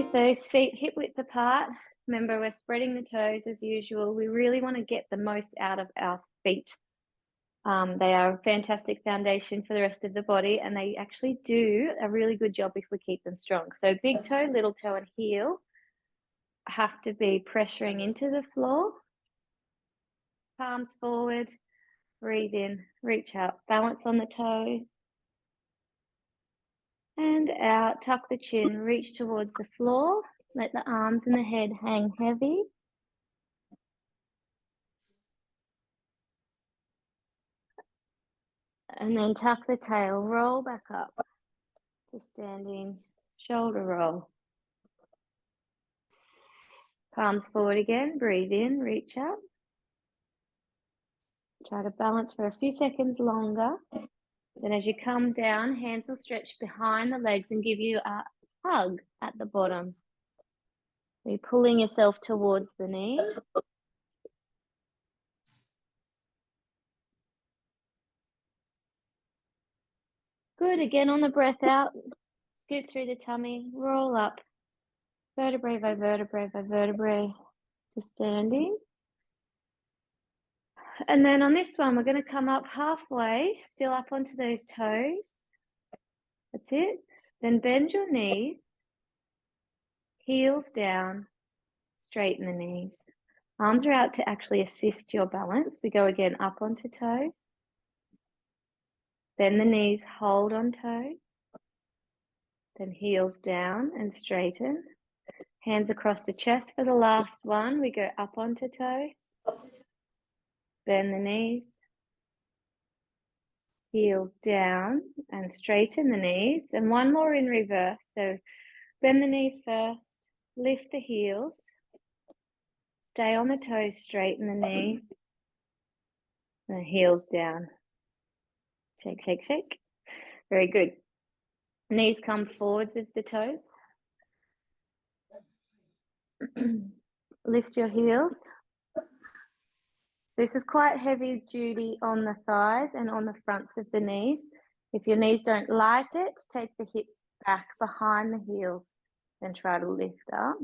With those feet hip width apart, remember we're spreading the toes as usual. We really want to get the most out of our feet. They are a fantastic foundation for the rest of the body, and they actually do a really good job if we keep them strong. So big toe, little toe, and heel have to be pressuring into the floor. Palms forward, breathe in, reach out, balance on the toes. And out, tuck the chin, reach towards the floor. Let the arms and the head hang heavy. And then tuck the tail, roll back up to standing shoulder roll. Palms forward again, breathe in, reach up. Try to balance for a few seconds longer. Then as you come down, hands will stretch behind the legs and give you a hug at the bottom. So you're pulling yourself towards the knee. Good, again on the breath out, scoop through the tummy, roll up, vertebrae by vertebrae by vertebrae to standing. And then on this one, we're going to come up halfway, still up onto those toes. That's it. Then bend your knees, heels down, straighten the knees. Arms are out to actually assist your balance. We go again up onto toes. Bend the knees, hold on toes. Then heels down and straighten. Hands across the chest for the last one. We go up onto toes. Bend the knees. Heels down and straighten the knees. And one more in reverse. So bend the knees first. Lift the heels. Stay on the toes, straighten the knees. And the heels down. Shake, shake, shake. Very good. Knees come forwards of the toes. Lift your heels. This is quite heavy duty on the thighs and on the fronts of the knees. If your knees don't like it, take the hips back behind the heels and try to lift up.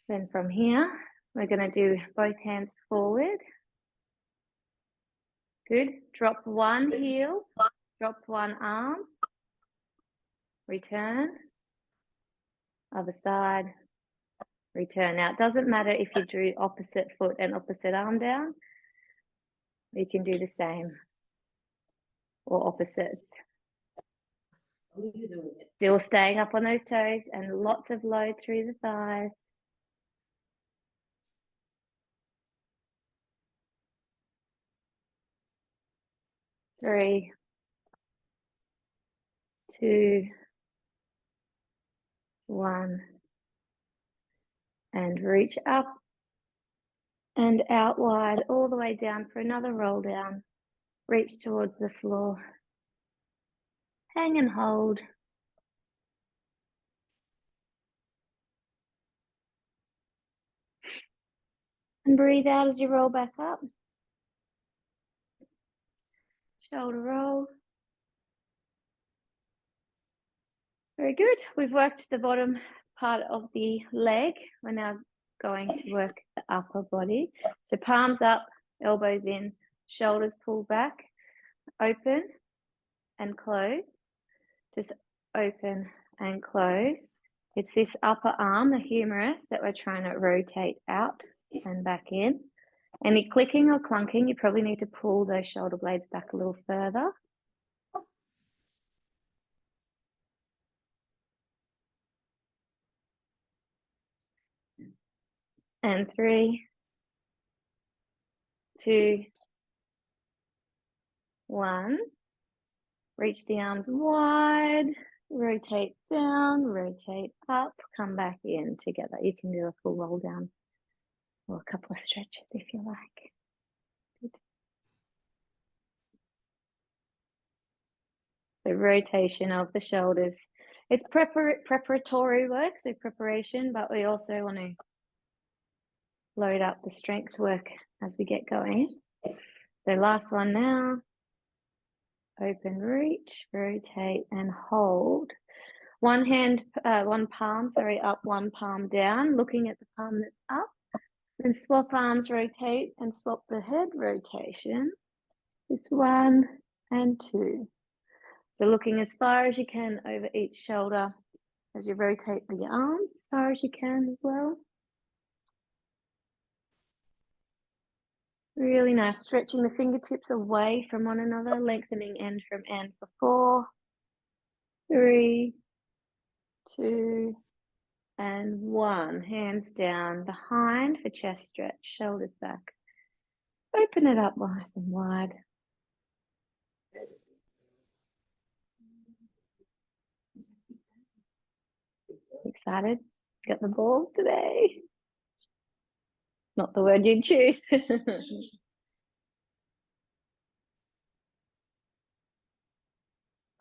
Then from here, we're going to do both hands forward. Good. Drop one heel, drop one arm. Return. Other side. Return. Now, it doesn't matter if you drew opposite foot and opposite arm down. You can do the same or opposites. Still staying up on those toes and lots of load through the thighs. Three, two, one. And reach up and out wide all the way down for another roll down. Reach towards the floor. Hang and hold. And breathe out as you roll back up. Shoulder roll. Very good. We've worked the bottom part of the leg. We're now going to work the upper body. So palms up, elbows in, shoulders pull back, open and close. Just open and close. It's this upper arm, the humerus, that we're trying to rotate out and back in. Any clicking or clunking, you probably need to pull those shoulder blades back a little further. And 3, 2, 1. Reach the arms wide, rotate down, rotate up, come back in together. You can do a full roll down or a couple of stretches if you like. Good. The rotation of the shoulders. It's preparatory work, so preparation, but we also want to load up the strength work as we get going. So last one now. Open, reach, rotate and hold. One palm, up, one palm down, looking at the palm that's up. Then swap arms, rotate, and swap the head rotation. This 1 and 2. So looking as far as you can over each shoulder as you rotate the arms as far as you can as well. Really nice, stretching the fingertips away from one another, lengthening end from end for 4, 3, 2, and 1. Hands down behind for chest stretch, shoulders back. Open it up nice and wide. Excited? Got the ball today? Not the word you'd choose.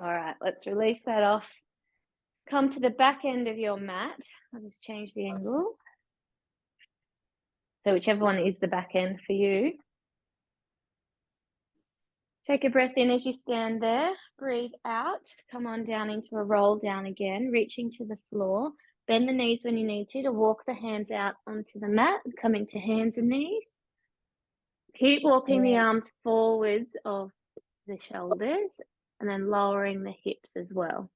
All right, let's release that off. Come to the back end of your mat. I'll just change the angle. So whichever one is the back end for you. Take a breath in as you stand there. Breathe out. Come on down into a roll down again, reaching to the floor. Bend the knees when you need to walk the hands out onto the mat, coming to hands and knees. Keep walking the arms forwards of the shoulders and then lowering the hips as well.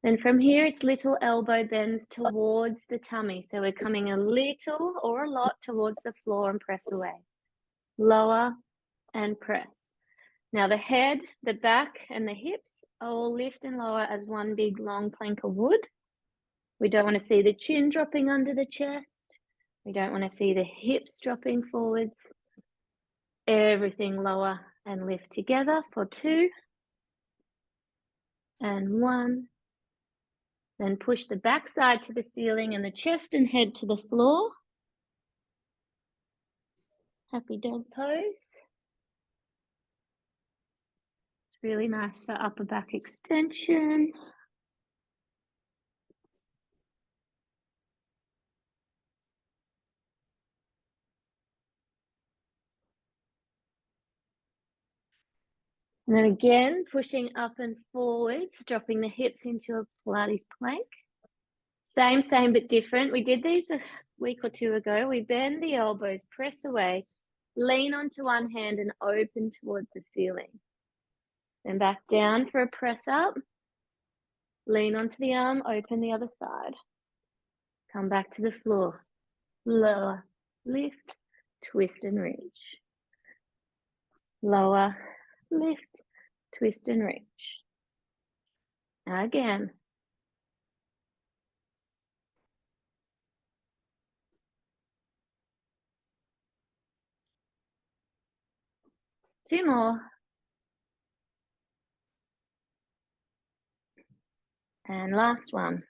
Then from here, it's little elbow bends towards the tummy. So we're coming a little or a lot towards the floor and press away. Lower and press. Now the head, the back, and the hips are all lift and lower as one big long plank of wood. We don't want to see the chin dropping under the chest. We don't want to see the hips dropping forwards. Everything lower and lift together for 2 and 1. Then push the back side to the ceiling and the chest and head to the floor. Happy dog pose. It's really nice for upper back extension. And then again, pushing up and forwards, dropping the hips into a Pilates plank. Same, but different. We did these a week or 2 ago. We bend the elbows, press away, lean onto one hand and open towards the ceiling. Then back down for a press up. Lean onto the arm, open the other side. Come back to the floor. Lower, lift, twist and reach. Lower, lift, twist and reach. Now again. Two more. And last one.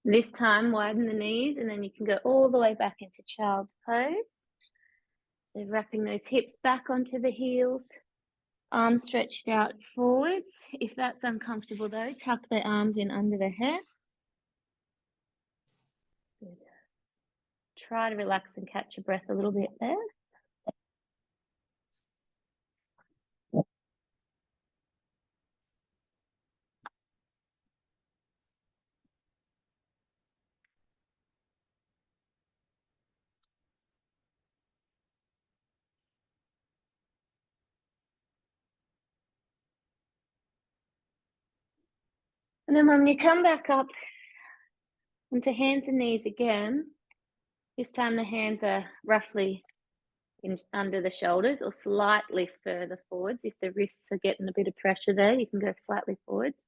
This time, widen the knees and then you can go all the way back into child's pose. So wrapping those hips back onto the heels, arms stretched out forwards. If that's uncomfortable though, tuck the arms in under the head. Good. Try to relax and catch your breath a little bit there. And then when you come back up onto hands and knees again, this time the hands are roughly under the shoulders or slightly further forwards. If the wrists are getting a bit of pressure there, you can go slightly forwards.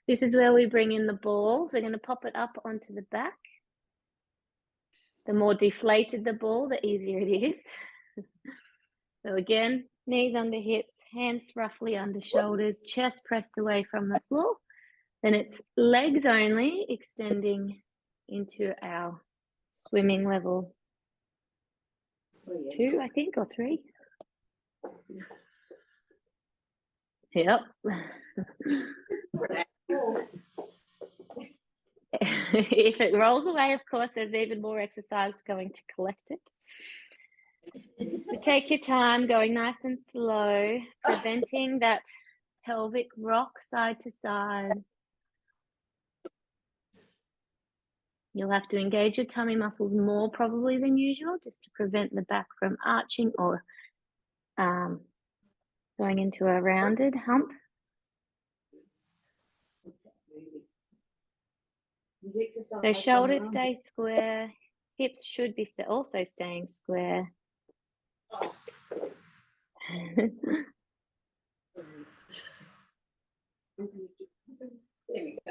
This is where we bring in the balls. We're going to pop it up onto the back. The more deflated the ball, the easier it is. So again, knees under hips, hands roughly under shoulders, chest pressed away from the floor. Then it's legs only, extending into our swimming level 2, I think, or 3. Yep. If it rolls away, of course, there's even more exercise going to collect it. So take your time, going nice and slow, preventing that pelvic rock side to side. You'll have to engage your tummy muscles more probably than usual just to prevent the back from arching or going into a rounded hump. So shoulders stay square, hips should be also staying square.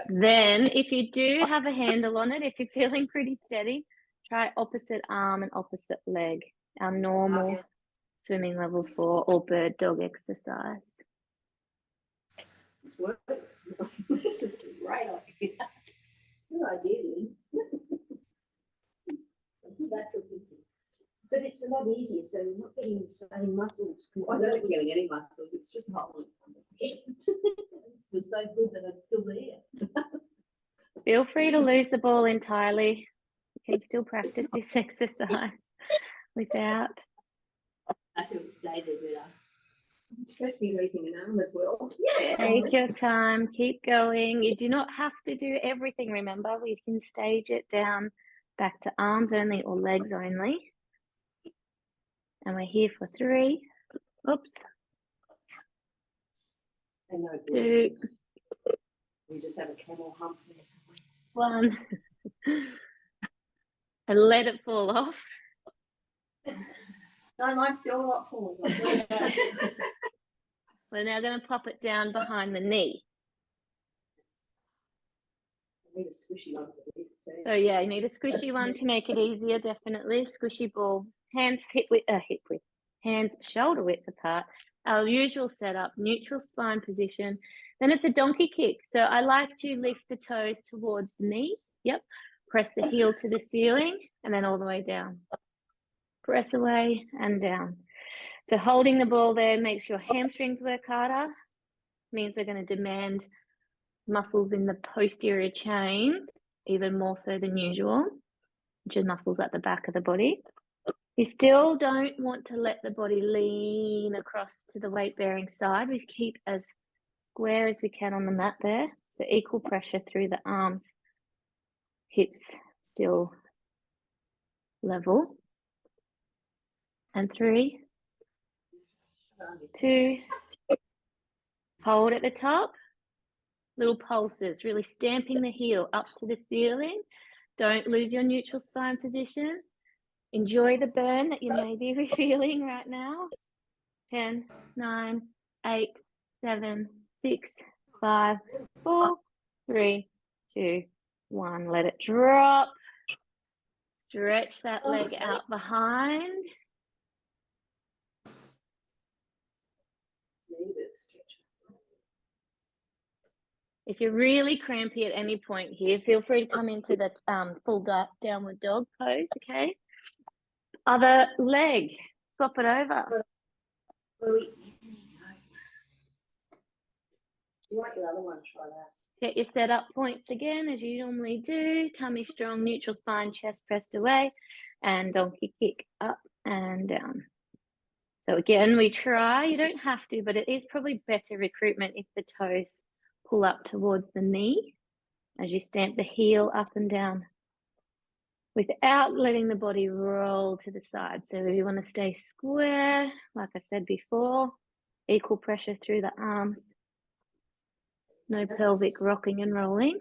Then if you do have a handle on it, if you're feeling pretty steady, try opposite arm and opposite leg, our normal swimming level 4 or bird dog exercise. This works. This is great idea. Good idea, Lynn. But it's a lot easier, so you're not getting the same muscles. I don't think we're getting any muscles, it's just not like it's so good that it's still there. Feel free to lose the ball entirely. You can still practice this exercise without. I feel it stay there better. It's supposed to be losing an arm as well. Yes. Take your time, keep going. You do not have to do everything, remember. We can stage it down back to arms only or legs only. And we're here for 3. Oops. And no 2. We just have a camel hump there somewhere. 1. And let it fall off. No, mine's still not falling off. We're now going to pop it down behind the knee. I need a squishy one for this too. So yeah, you need a squishy one to make it easier, definitely. Squishy ball. Hands hands shoulder width apart. Our usual setup, neutral spine position. Then it's a donkey kick. So I like to lift the toes towards the knee. Yep. Press the heel to the ceiling and then all the way down. Press away and down. So holding the ball there makes your hamstrings work harder. Means we're going to demand muscles in the posterior chain, even more so than usual, which are muscles at the back of the body. You still don't want to let the body lean across to the weight-bearing side. We keep as square as we can on the mat there. So equal pressure through the arms, hips still level. And 3, 2, hold at the top. Little pulses, really stamping the heel up to the ceiling. Don't lose your neutral spine position. Enjoy the burn that you may be feeling right now. 10, 9, 8, 7, 6, 5, 4, 3, 2, 1. Let it drop. Stretch that leg out behind. If you're really crampy at any point here, feel free to come into the full downward dog pose, okay? Other leg, swap it over. Do you want your other one? Try that. Get your setup points again, as you normally do. Tummy strong, neutral spine, chest pressed away, and donkey kick up and down. So again, we try, you don't have to, but it is probably better recruitment if the toes pull up towards the knee as you stamp the heel up and down without letting the body roll to the side. So you want to stay square, like I said before, equal pressure through the arms, no pelvic rocking and rolling.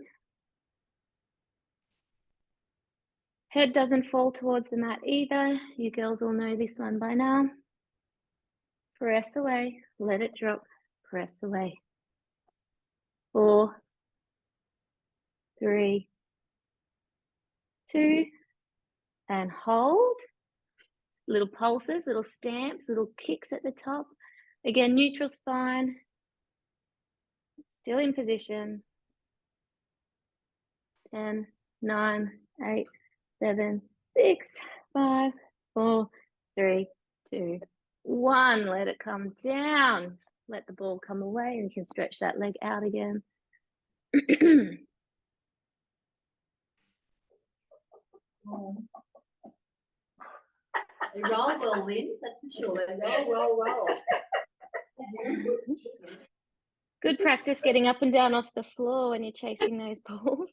Head doesn't fall towards the mat either. You girls all know this one by now. Press away, let it drop, press away. 4, 3, 2, and hold. Little pulses, little stamps, little kicks at the top. Again, neutral spine, still in position. 10, 9, 8, 7, 6, 5, 4, 3, 2, 1. Let it come down. Let the ball come away and you can stretch that leg out again. They roll well, Lynn, that's for sure. They roll. Good practice getting up and down off the floor when you're chasing those balls.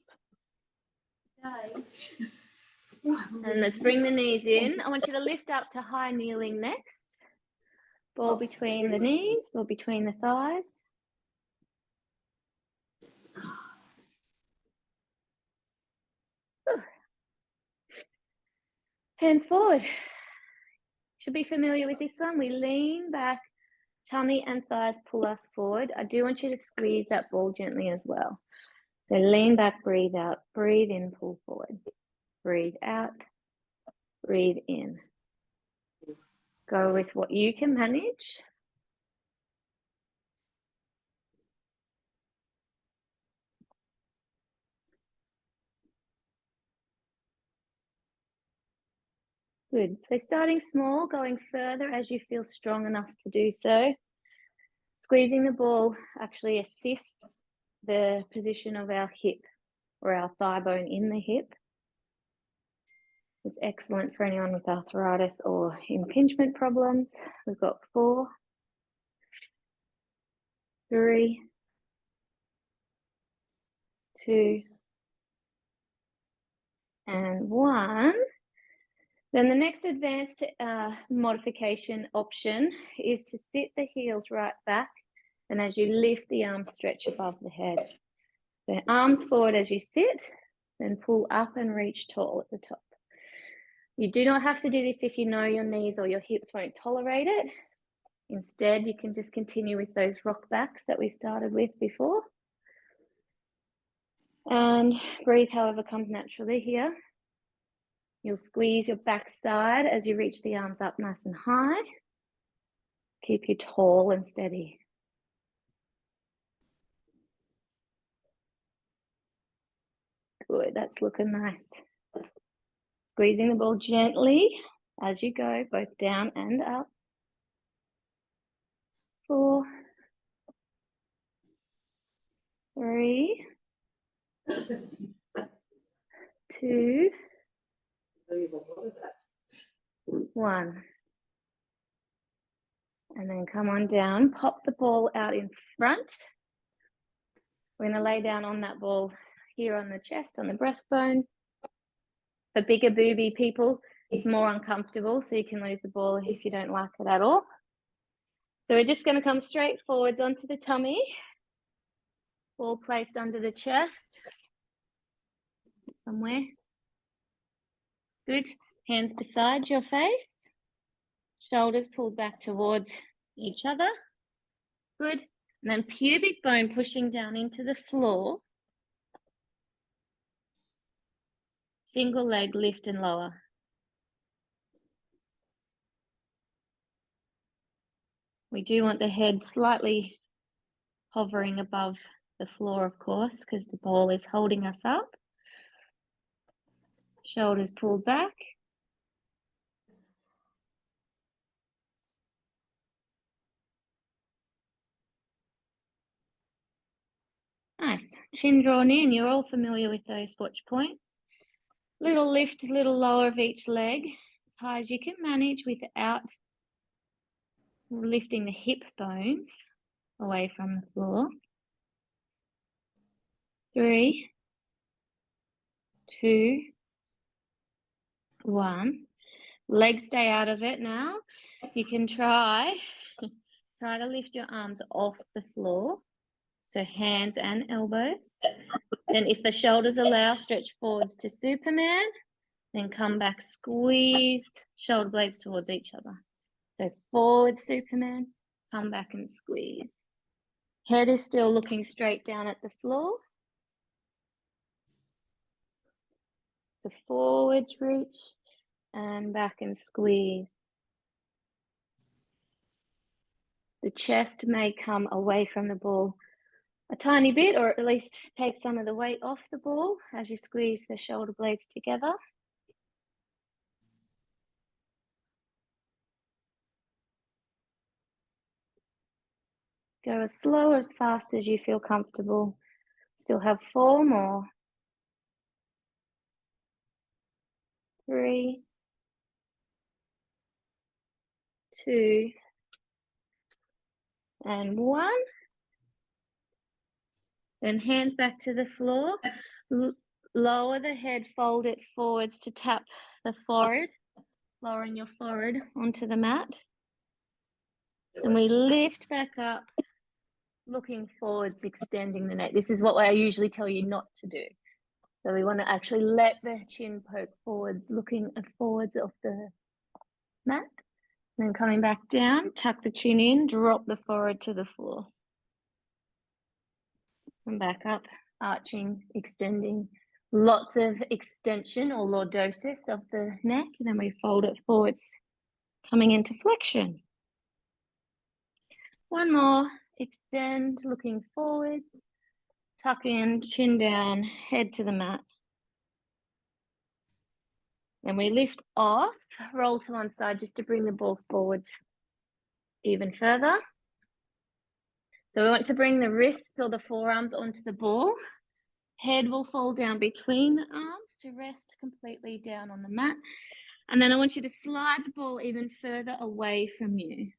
And let's bring the knees in. I want you to lift up to high kneeling next. Ball between the knees or between the thighs. Hands forward. Should be familiar with this one. We lean back, tummy and thighs pull us forward. I do want you to squeeze that ball gently as well. So lean back, breathe out, breathe in, pull forward. Breathe out, breathe in. Go with what you can manage. Good. So starting small, going further as you feel strong enough to do so. Squeezing the ball actually assists the position of our hip or our thigh bone in the hip. It's excellent for anyone with arthritis or impingement problems. We've got 4, 3, 2, and 1. Then the next advanced modification option is to sit the heels right back, and as you lift the arms, stretch above the head. So arms forward as you sit, then pull up and reach tall at the top. You do not have to do this if you know your knees or your hips won't tolerate it. Instead, you can just continue with those rock backs that we started with before. And breathe however comes naturally here. You'll squeeze your backside as you reach the arms up nice and high. Keep you tall and steady. Good, that's looking nice. Squeezing the ball gently as you go, both down and up. 4, 3, 2, 1. And then come on down, pop the ball out in front. We're going to lay down on that ball here on the chest, on the breastbone. For bigger booby people, it's more uncomfortable, so you can lose the ball if you don't like it at all. So we're just going to come straight forwards onto the tummy. Ball placed under the chest. Somewhere. Good. Hands beside your face. Shoulders pulled back towards each other. Good. And then pubic bone pushing down into the floor. Single leg lift and lower. We do want the head slightly hovering above the floor, of course, because the ball is holding us up. Shoulders pulled back. Nice. Chin drawn in. You're all familiar with those watch points. Little lift, little lower of each leg, as high as you can manage without lifting the hip bones away from the floor. 3, 2, 1. Legs stay out of it now. You can try to lift your arms off the floor. So hands and elbows. Then if the shoulders allow, stretch forwards to Superman. Then come back, squeezed, shoulder blades towards each other. So forward Superman, come back and squeeze. Head is still looking straight down at the floor. So forwards reach and back and squeeze. The chest may come away from the ball a tiny bit, or at least take some of the weight off the ball as you squeeze the shoulder blades together. Go as slow or as fast as you feel comfortable. Still have 4 more. 3, 2, and 1. Then hands back to the floor. Lower the head, fold it forwards to tap the forehead, lowering your forehead onto the mat. Then we lift back up, looking forwards, extending the neck. This is what I usually tell you not to do. So we want to actually let the chin poke forwards, looking forwards off the mat. Then coming back down, tuck the chin in, drop the forehead to the floor. And back up, arching, extending. Lots of extension or lordosis of the neck. And then we fold it forwards, coming into flexion. One more, extend, looking forwards, tuck in, chin down, head to the mat. Then we lift off, roll to one side just to bring the ball forwards even further. So we want to bring the wrists or the forearms onto the ball. Head will fall down between the arms to rest completely down on the mat. And then I want you to slide the ball even further away from you.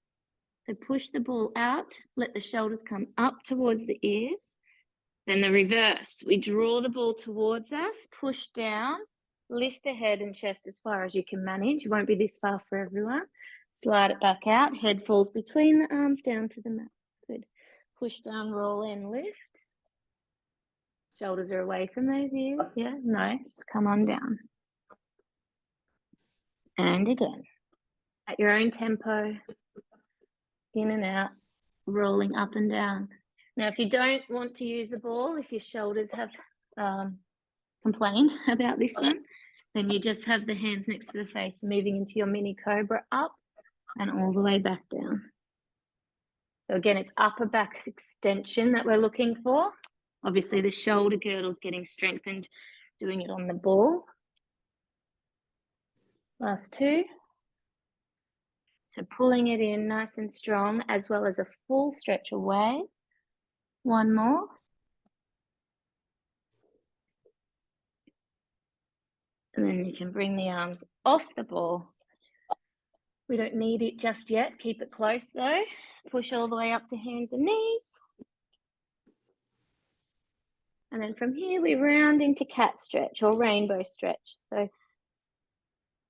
So push the ball out, let the shoulders come up towards the ears. Then the reverse, we draw the ball towards us, push down, lift the head and chest as far as you can manage. You won't be this far for everyone. Slide it back out, head falls between the arms down to the mat. Good. Push down, roll in, lift. Shoulders are away from those ears. Yeah, nice. Come on down. And again. At your own tempo. In and out. Rolling up and down. Now, if you don't want to use the ball, if your shoulders have complained about this one, then you just have the hands next to the face, moving into your mini cobra up and all the way back down. So again, it's upper back extension that we're looking for. Obviously, the shoulder girdle is getting strengthened, doing it on the ball. Last two. So pulling it in nice and strong, as well as a full stretch away. One more. And then you can bring the arms off the ball. We don't need it just yet. Keep it close though. Push all the way up to hands and knees. And then from here, we round into cat stretch or rainbow stretch. So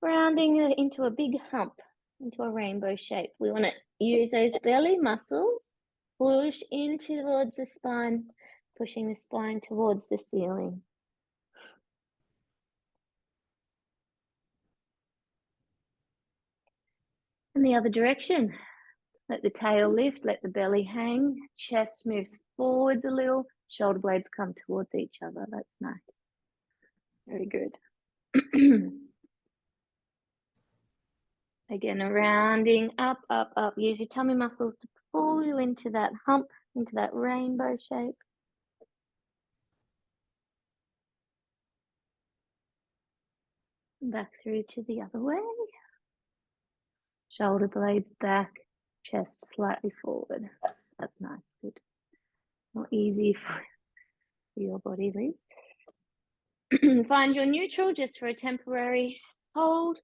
rounding into a big hump, into a rainbow shape. We want to use those belly muscles. Push in towards the spine, pushing the spine towards the ceiling. And the other direction. Let the tail lift, let the belly hang, chest moves forwards a little, shoulder blades come towards each other. That's nice. Very good. Again, rounding up, up, up. Use your tummy muscles to pull you into that hump, into that rainbow shape. Back through to the other way. Shoulder blades back, chest slightly forward. That's nice, good. Not easy for your body, Liz. Find your neutral just for a temporary hold.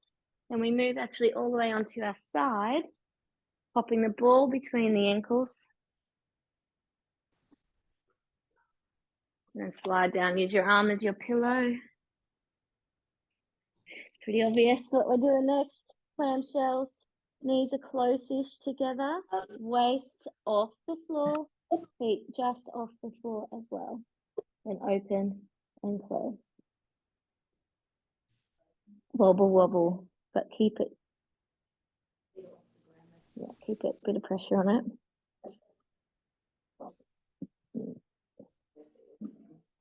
Then we move actually all the way onto our side, popping the ball between the ankles. And then slide down, use your arm as your pillow. It's pretty obvious what we're doing next. Clamshells, knees are close-ish together, waist off the floor, feet just off the floor as well. Then open and close. Wobble, wobble, but keep it. Yeah, keep it, bit of pressure on it.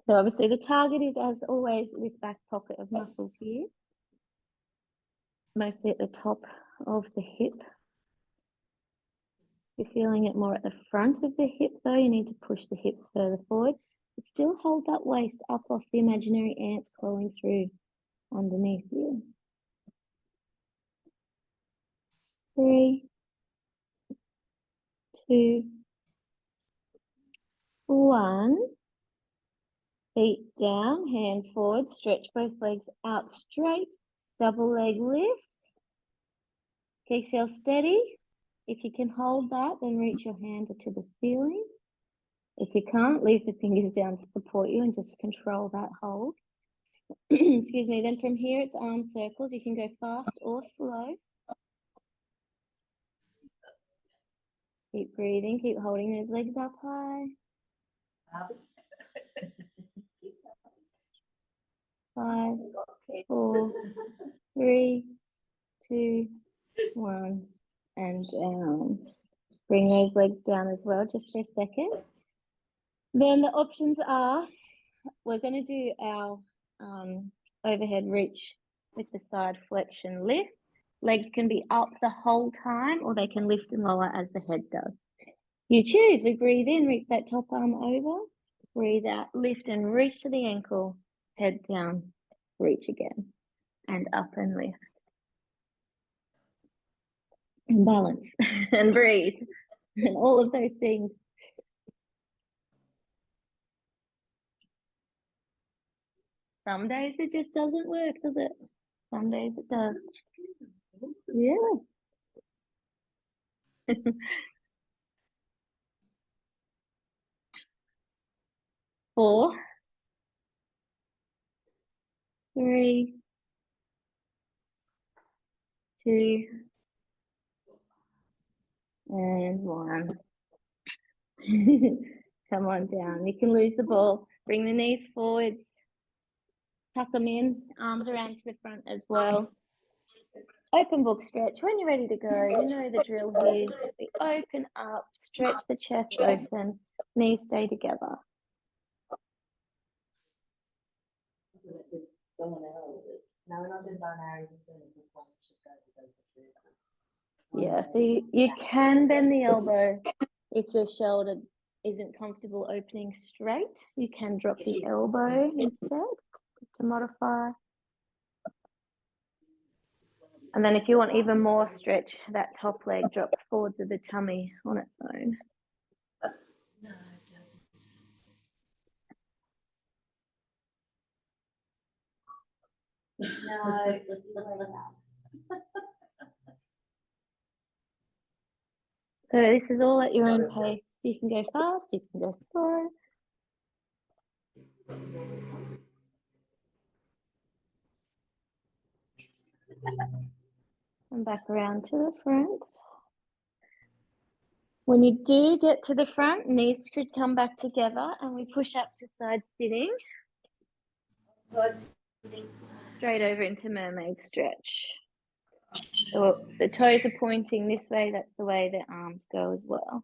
So obviously the target is, as always, this back pocket of muscle here. Mostly at the top of the hip. If you're feeling it more at the front of the hip though, you need to push the hips further forward. But still hold that waist up off the imaginary ants crawling through underneath you. 3, 2, 1. Feet down, hand forward, stretch both legs out straight, double leg lift. Exhale steady. If you can hold that, then reach your hand to the ceiling. If you can't, leave the fingers down to support you and just control that hold. Excuse me. Then from here, it's arm circles. You can go fast or slow. Keep breathing. Keep holding those legs up high. 5, 4, 3, 2, 1, and down. Bring those legs down as well, just for a second. Then the options are, we're going to do our overhead reach with the side flexion lift. Legs can be up the whole time, or they can lift and lower as the head does. You choose. We breathe in, reach that top arm over. Breathe out, lift and reach to the ankle. Head down, reach again, and up and lift. And balance and breathe and all of those things. Some days it just doesn't work, does it? Some days it does. Yeah. 4, 3, 2, and 1. Come on down. You can lose the ball. Bring the knees forwards. Tuck them in. Arms around to the front as well. Open book stretch. When you're ready to go, you know the drill here. We open up, stretch the chest open. Knees stay together. Yeah, so you can bend the elbow if your shoulder isn't comfortable opening straight. You can drop the elbow instead, just to modify. And then if you want even more stretch, that top leg drops forwards of the tummy on its own. No. So this is all at your own pace. You can go fast, you can go slow. And back around to the front. When you do get to the front, knees should come back together and we push up to side sitting. Straight over into mermaid stretch. So the toes are pointing this way, that's the way the arms go as well.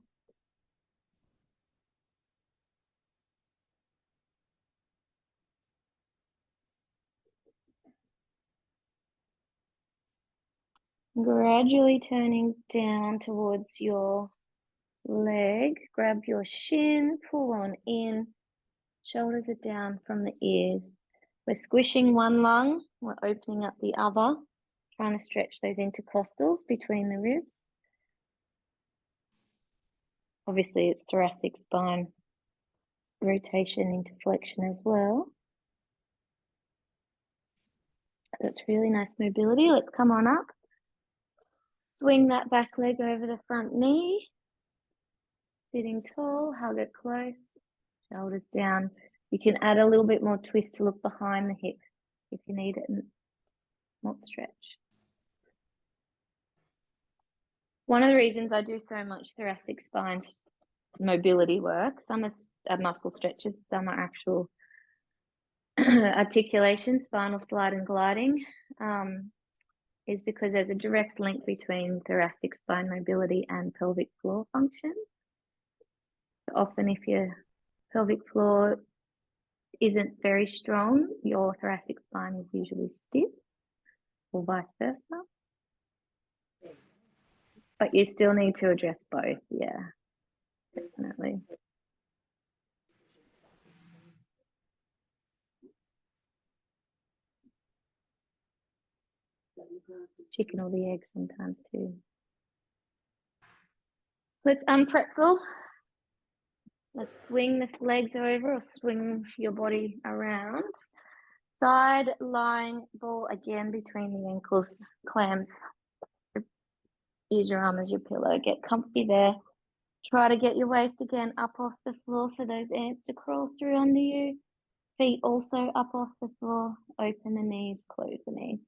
Gradually turning down towards your leg, grab your shin, pull on in, shoulders are down from the ears. We're squishing one lung, we're opening up the other, trying to stretch those intercostals between the ribs. Obviously, it's thoracic spine rotation into flexion as well. That's really nice mobility. Let's come on up. Swing that back leg over the front knee. Sitting tall, hug it close, shoulders down. You can add a little bit more twist to look behind the hip if you need it and not stretch. One of the reasons I do so much thoracic spine mobility work, some are muscle stretches, some are actual articulation, spinal slide and gliding, is because there's a direct link between thoracic spine mobility and pelvic floor function. Often if your pelvic floor isn't very strong, your thoracic spine is usually stiff, or vice versa. But you still need to address both, yeah, definitely. Chicken or the egg sometimes too. Let's unpretzel. Let's swing the legs over or swing your body around. Side lying ball again between the ankles, clams. Use your arm as your pillow. Get comfy there. Try to get your waist again up off the floor for those ants to crawl through under you. Feet also up off the floor. Open the knees, close the knees.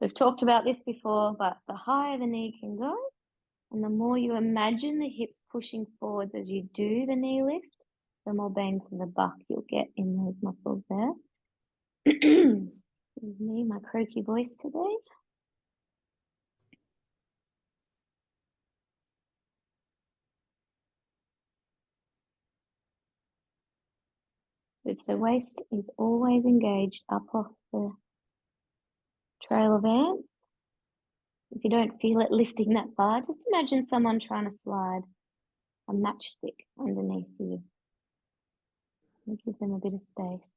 We've talked about this before, but the higher the knee can go, and the more you imagine the hips pushing forwards as you do the knee lift, the more bang for the buck you'll get in those muscles there. Excuse me, my croaky voice today. Good, so waist is always engaged up off the trail of ants. If you don't feel it lifting that far, just imagine someone trying to slide a matchstick underneath you. And give them a bit of space.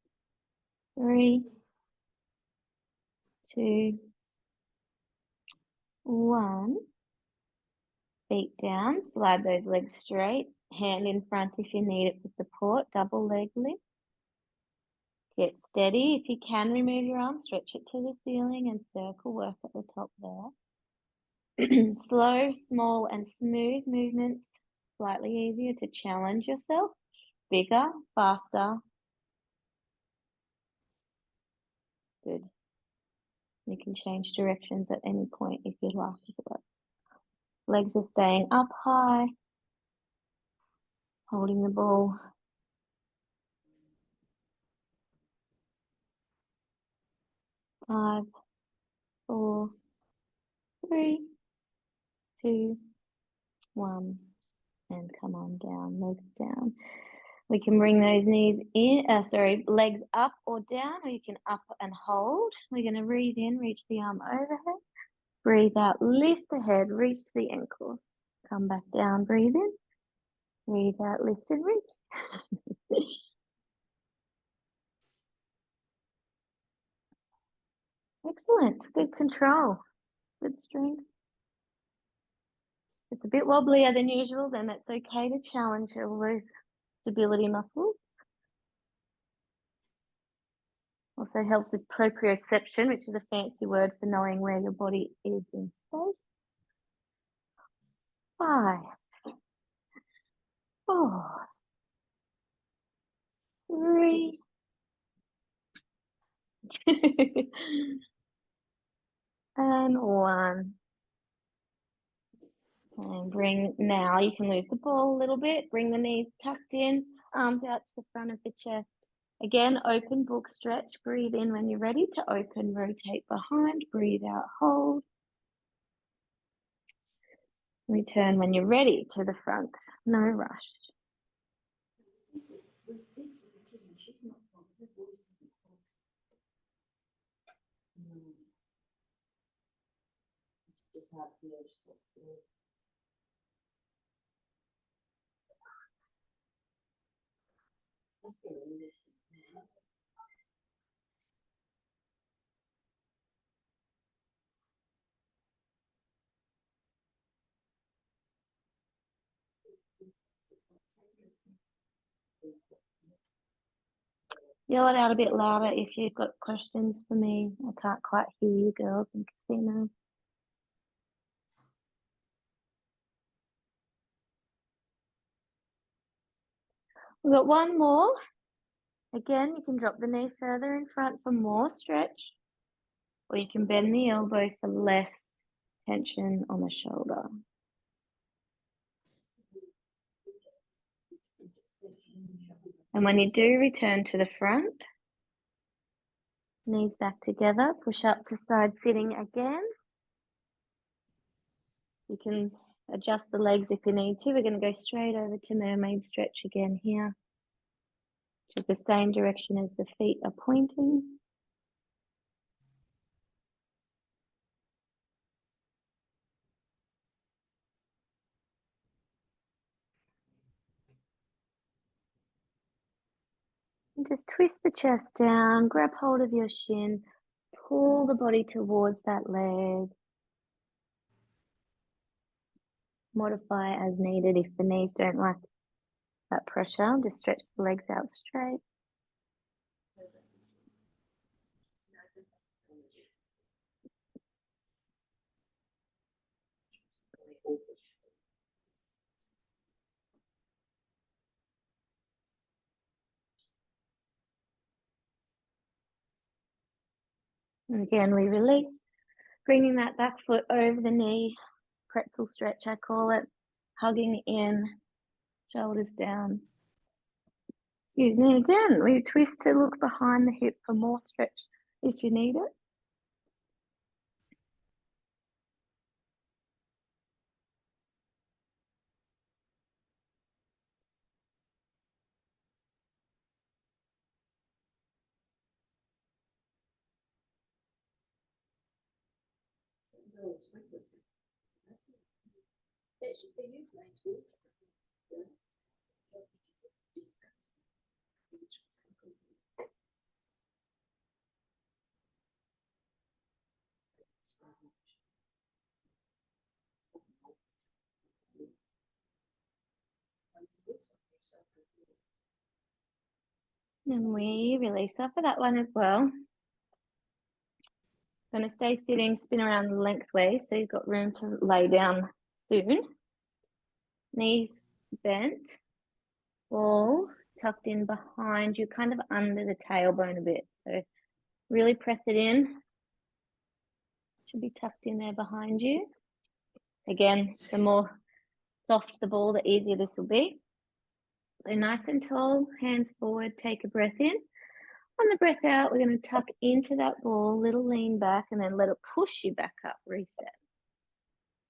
3, 2, 1. Feet down, slide those legs straight. Hand in front if you need it for support. Double leg lift. Get steady. If you can, remove your arms, stretch it to the ceiling and circle work at the top there. Slow, small and smooth movements, slightly easier to challenge yourself. Bigger, faster. Good. You can change directions at any point if you like as well. Legs are staying up high, holding the ball. Five, 4, 3, 2, 1, and come on down, legs down. We can bring those knees in, legs up or down, or you can up and hold. We're going to breathe in, reach the arm overhead. Breathe out, lift the head, reach to the ankles. Come back down, breathe in. Breathe out, lift and reach. Excellent, good control, good strength. It's a bit wobblier than usual, then that's okay to challenge all those stability muscles. Also helps with proprioception, which is a fancy word for knowing where your body is in space. 5, 4, 3, 2, and 1. And bring, now you can lose the ball a little bit, bring the knees tucked in, arms out to the front of the chest. Again, open book stretch, breathe in when you're ready to open, rotate behind, breathe out, hold. Return when you're ready to the front, no rush. Yell it out a bit louder if you've got questions for me. I can't quite hear you girls and Christina. We've got one more. Again, you can drop the knee further in front for more stretch, or you can bend the elbow for less tension on the shoulder. And when you do return to the front, knees back together, push up to side sitting again. You can adjust the legs if you need to. We're going to go straight over to mermaid stretch again here, which is the same direction as the feet are pointing. And just twist the chest down, grab hold of your shin, pull the body towards that leg. Modify as needed if the knees don't like that pressure. Just stretch the legs out straight. And again, we release, bringing that back foot over the knee, pretzel stretch, I call it, hugging in, shoulders down. Excuse me, again, we twist to look behind the hip for more stretch if you need it. That should be used, matwork. And we release after that one as well. Going to stay sitting, spin around lengthways, so you've got room to lay down soon. Knees bent, ball tucked in behind you, kind of under the tailbone a bit. So really press it in. Should be tucked in there behind you. Again, the more soft the ball, the easier this will be. So nice and tall, hands forward, take a breath in. On the breath out, we're going to tuck into that ball, little lean back, and then let it push you back up, reset.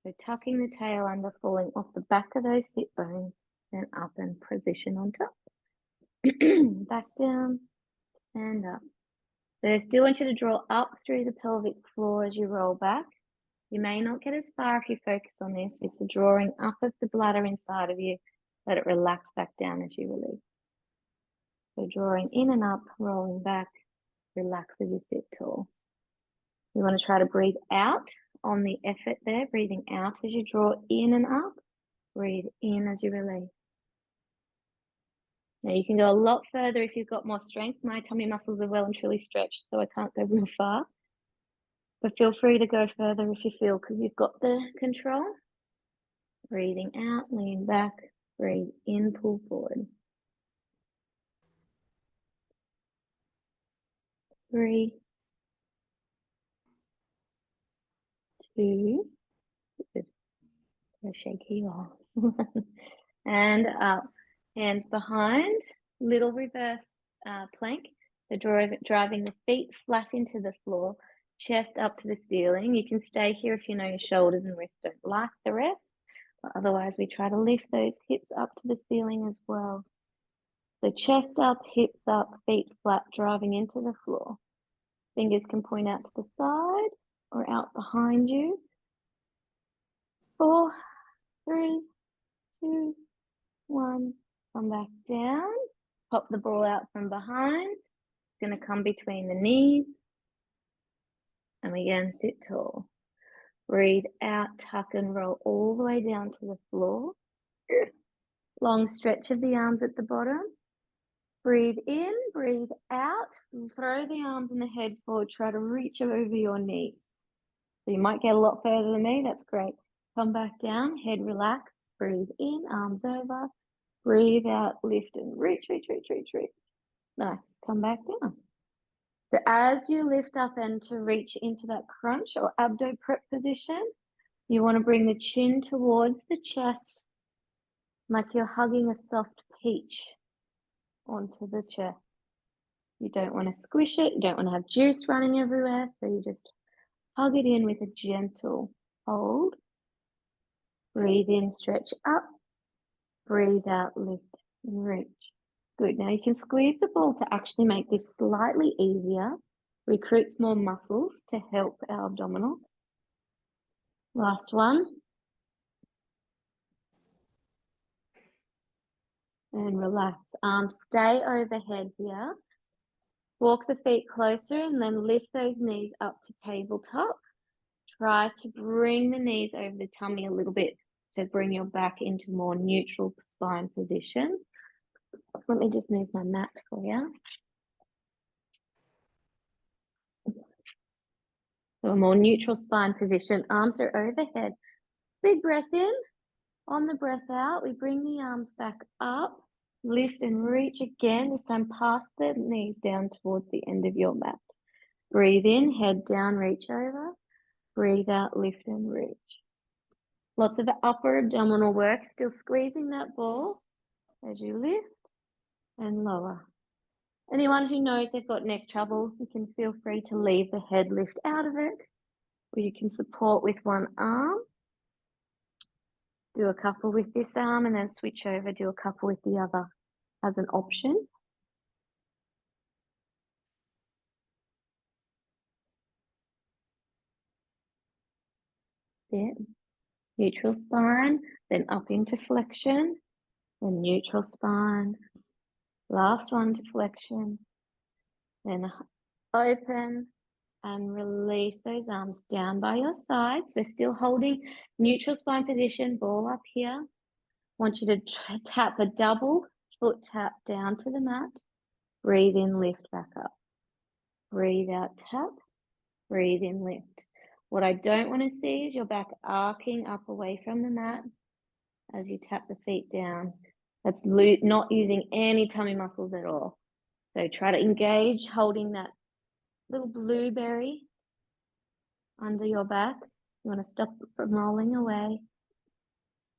So tucking the tail under, falling off the back of those sit bones, then up and position on top. Back down and up. So I still want you to draw up through the pelvic floor as you roll back. You may not get as far if you focus on this. It's the drawing up of the bladder inside of you. Let it relax back down as you release. So drawing in and up, rolling back, relax as you sit tall. You want to try to breathe out on the effort there, breathing out as you draw in and up, breathe in as you release. Now you can go a lot further if you've got more strength. My tummy muscles are well and truly stretched, so I can't go real far. But feel free to go further if you feel, because you've got the control. Breathing out, lean back, breathe in, pull forward. 3, 2, how shaky you are. And up, hands behind, little reverse plank. So driving the feet flat into the floor, chest up to the ceiling. You can stay here if you know your shoulders and wrists don't like the rest. But otherwise, we try to lift those hips up to the ceiling as well. So chest up, hips up, feet flat, driving into the floor. Fingers can point out to the side or out behind you. 4, 3, 2, 1. Come back down. Pop the ball out from behind. It's going to come between the knees. And we again sit tall. Breathe out, tuck and roll all the way down to the floor. Long stretch of the arms at the bottom. Breathe in, breathe out. Throw the arms and the head forward. Try to reach over your knees. So you might get a lot further than me. That's great. Come back down, head relax. Breathe in, arms over. Breathe out, lift and reach, reach, reach, reach, reach. Nice. Come back down. So as you lift up and to reach into that crunch or abdo prep position, you want to bring the chin towards the chest like you're hugging a soft peach onto the chest. You don't want to squish it. You don't want to have juice running everywhere. So you just hug it in with a gentle hold. Breathe in, stretch up. Breathe out, lift and reach. Good. Now you can squeeze the ball to actually make this slightly easier. Recruits more muscles to help our abdominals. Last one. And relax. Arms stay overhead here. Walk the feet closer and then lift those knees up to tabletop. Try to bring the knees over the tummy a little bit to bring your back into more neutral spine position. Let me just move my mat for you. So a more neutral spine position. Arms are overhead. Big breath in. On the breath out, we bring the arms back up. Lift and reach again. This time past the knees down towards the end of your mat. Breathe in, head down, reach over. Breathe out, lift and reach. Lots of upper abdominal work, still squeezing that ball as you lift and lower. Anyone who knows they've got neck trouble, you can feel free to leave the head lift out of it, or you can support with one arm. Do a couple with this arm and then switch over, do a couple with the other as an option. Yeah. Neutral spine, then up into flexion, then neutral spine. Last one to flexion, then open and release those arms down by your sides. We're still holding neutral spine position, ball up here. Want you to tap a double foot tap down to the mat. Breathe in, lift back up. Breathe out, tap. Breathe in, lift. What I don't want to see is your back arcing up away from the mat as you tap the feet down. That's not using any tummy muscles at all. So try to engage, holding that little blueberry under your back. You want to stop it from rolling away.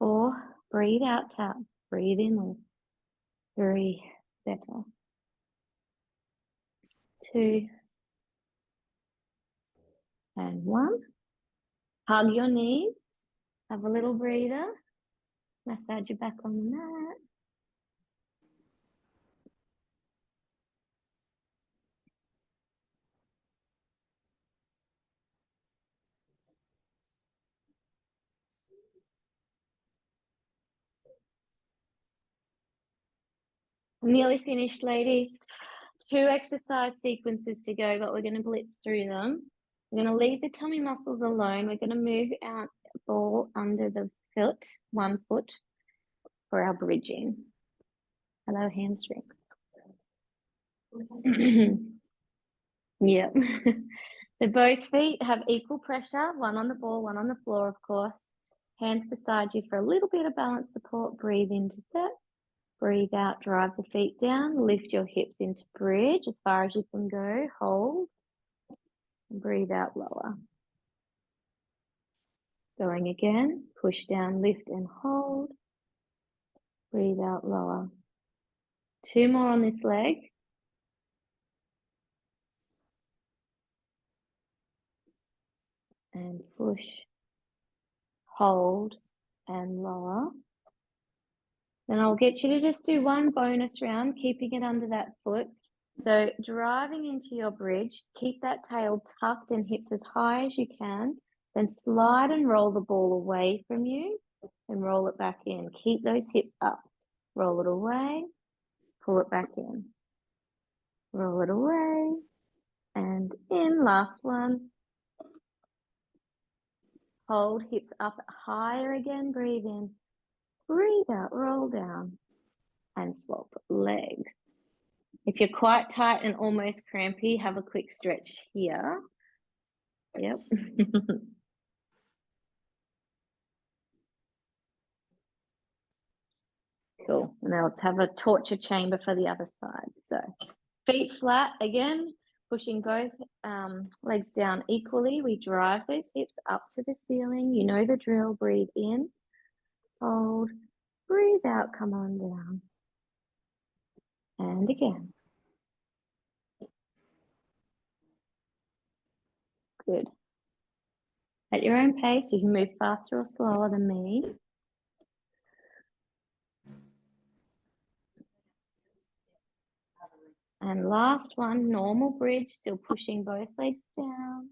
4, breathe out, tap. Breathe in, lift. 3, better. 2, and 1. Hug your knees. Have a little breather. Massage your back on the mat. I'm nearly finished, ladies. 2 exercise sequences to go, but we're going to blitz through them. We're going to leave the tummy muscles alone. We're going to move our ball under the foot, 1 foot, for our bridging. Hello, hamstrings. Yeah. So both feet have equal pressure, one on the ball, one on the floor, of course. Hands beside you for a little bit of balance support. Breathe into set. Breathe out, drive the feet down. Lift your hips into bridge as far as you can go. Hold. And breathe out, lower. Going again. Push down, lift and hold. Breathe out, lower. 2 more on this leg. And push, hold, and lower. Then I'll get you to just do 1 bonus round, keeping it under that foot. So driving into your bridge, keep that tail tucked and hips as high as you can. Then slide and roll the ball away from you and roll it back in. Keep those hips up. Roll it away, pull it back in. Roll it away and in. Last one. Hold, hips up higher again. Breathe in. Breathe out, roll down and swap legs. If you're quite tight and almost crampy, have a quick stretch here. Yep. Cool. And now let's have a torture chamber for the other side. So feet flat again, pushing both legs down equally. We drive those hips up to the ceiling. You know the drill. Breathe in, hold, breathe out, come on down. And again. Good. At your own pace, you can move faster or slower than me. And last one, normal bridge, still pushing both legs down.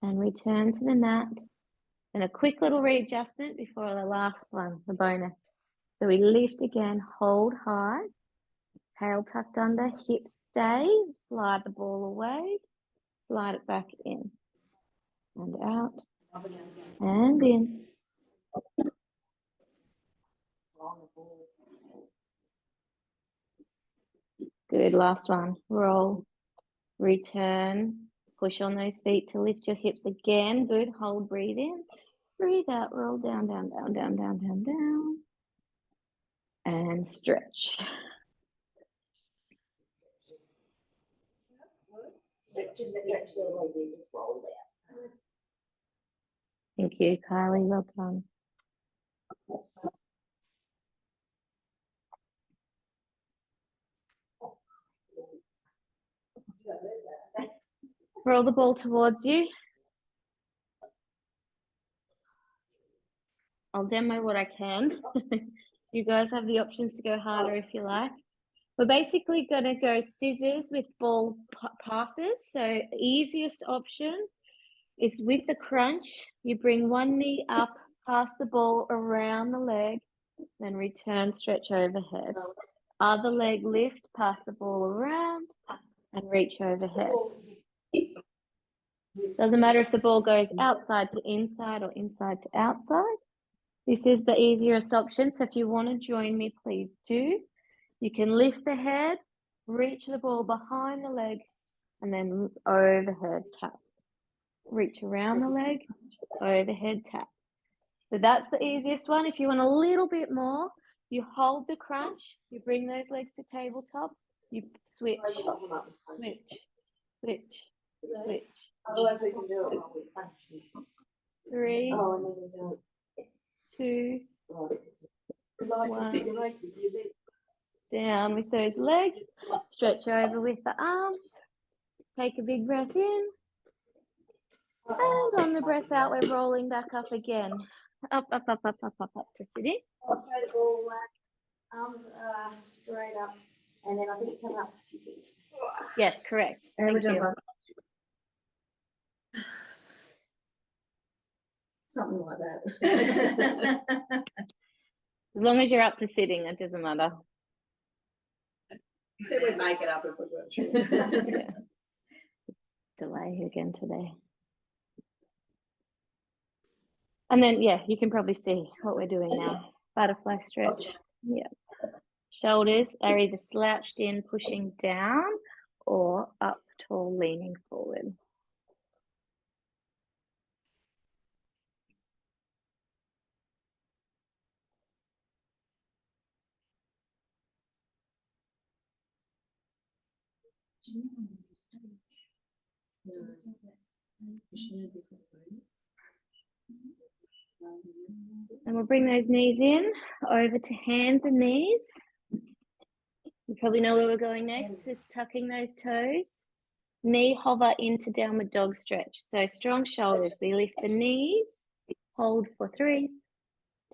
And return to the mat. And a quick little readjustment before the last one, the bonus. So we lift again, hold high, tail tucked under, hips stay, slide the ball away, slide it back in. And out, and in. Good, last one. Roll, return, push on those feet to lift your hips again. Good, hold, breathe in, breathe out, roll down, down, down, down, down, down, down. And stretch. Stretch the leg in, just roll out. Thank you, Kylie. Well done. Roll the ball towards you. I'll demo what I can. You guys have the options to go harder if you like. We're basically going to go scissors with ball passes. So the easiest option is with the crunch. You bring one knee up, pass the ball around the leg, then return, stretch overhead. Other leg lift, pass the ball around and reach overhead. Doesn't matter if the ball goes outside to inside or inside to outside. This is the easiest option. So if you want to join me, please do. You can lift the head, reach the ball behind the leg, and then overhead tap. Reach around the leg, overhead tap. So that's the easiest one. If you want a little bit more, you hold the crunch, you bring those legs to tabletop, you switch, switch, switch, switch. Otherwise we can do it while we punch. 3, Oh, and then we do 2, it. 1. Down with those legs, stretch over with the arms, take a big breath in, and on the breath out, we're rolling back up again. Up, up, up, up, up, up, up to sitting. I'll throw the ball arms straight up, and then I think come up sitting. Yes, correct. Thank you. Something like that. As long as you're up to sitting, it doesn't matter. You said we'd make it up if we weren't sure. Yeah. Delay again today. And then, yeah, you can probably see what we're doing now. Butterfly stretch. Yeah. Shoulders are either slouched in, pushing down, or up tall, leaning forward. And we'll bring those knees in, over to hands and knees. You probably know where we're going next, just tucking those toes. Knee hover into downward dog stretch. So strong shoulders. We lift the knees, hold for 3,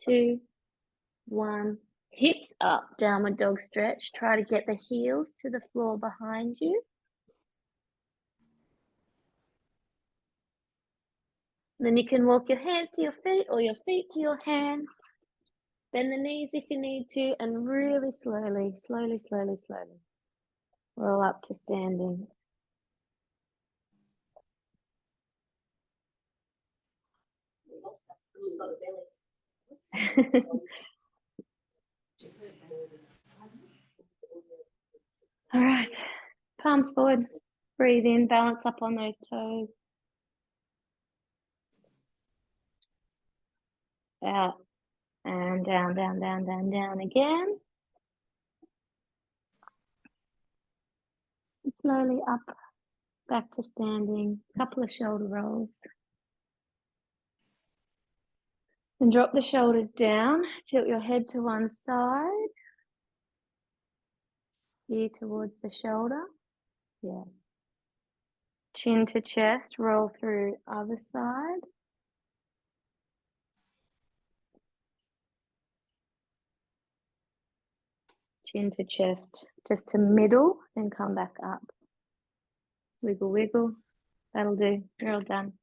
2, 1. Hips up, downward dog stretch. Try to get the heels to the floor behind you. Then you can walk your hands to your feet or your feet to your hands. Bend the knees if you need to, and really slowly, slowly, slowly, slowly roll up to standing. All right, palms forward. Breathe in, balance up on those toes. Out and down, down, down, down, down again. And slowly up, back to standing. Couple of shoulder rolls. And drop the shoulders down. Tilt your head to one side. Ear towards the shoulder. Yeah. Chin to chest, roll through other side. Chin to chest, just to middle, and come back up. Wiggle, wiggle. That'll do. You're all done.